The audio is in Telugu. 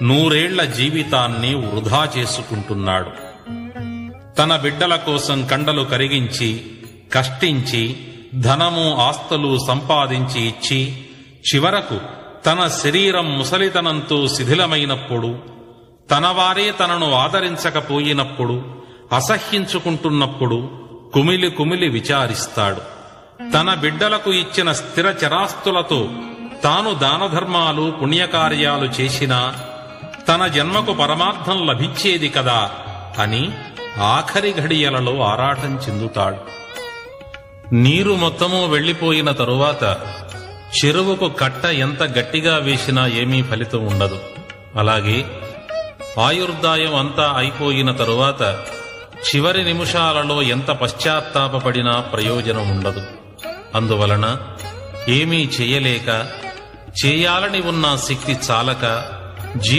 100 ఏళ్ల జీవితాన్ని వృధా చేసుకుంటున్నాడు. తన బిడ్డల కోసం కండలు కరిగించి కష్టించి ధనము ఆస్తులు సంపాదించి ఇచ్చి చివరకు తన శరీరం ముసలితనంతో శిథిలమైనప్పుడు, తనవారే తనను ఆదరించకపోయినప్పుడు, అసహ్యించుకుంటున్నప్పుడు కుమిలి కుమిలి విచారిస్తాడు. తన బిడ్డలకు ఇచ్చిన స్థిర చరాస్తులతో తాను దానధర్మాలు పుణ్యకార్యాలు చేసినా తన జన్మకు పరమార్థం లభించేది కదా అని ఆఖరి ఘడియలలో ఆరాటం చెందుతాడు. నీరు మొత్తమూ వెళ్లిపోయిన తరువాత చెరువుకు కట్ట ఎంత గట్టిగా వేసినా ఏమీ ఫలితం ఉండదు. అలాగే ఆయుర్దాయం అంతా అయిపోయిన తరువాత చివరి నిమిషాలలో ఎంత పశ్చాత్తాపపడినా ప్రయోజనం ఉండదు. అందువలన ఏమీ చెయ్యలేక, చేయాలని ఉన్న శక్తి చాలక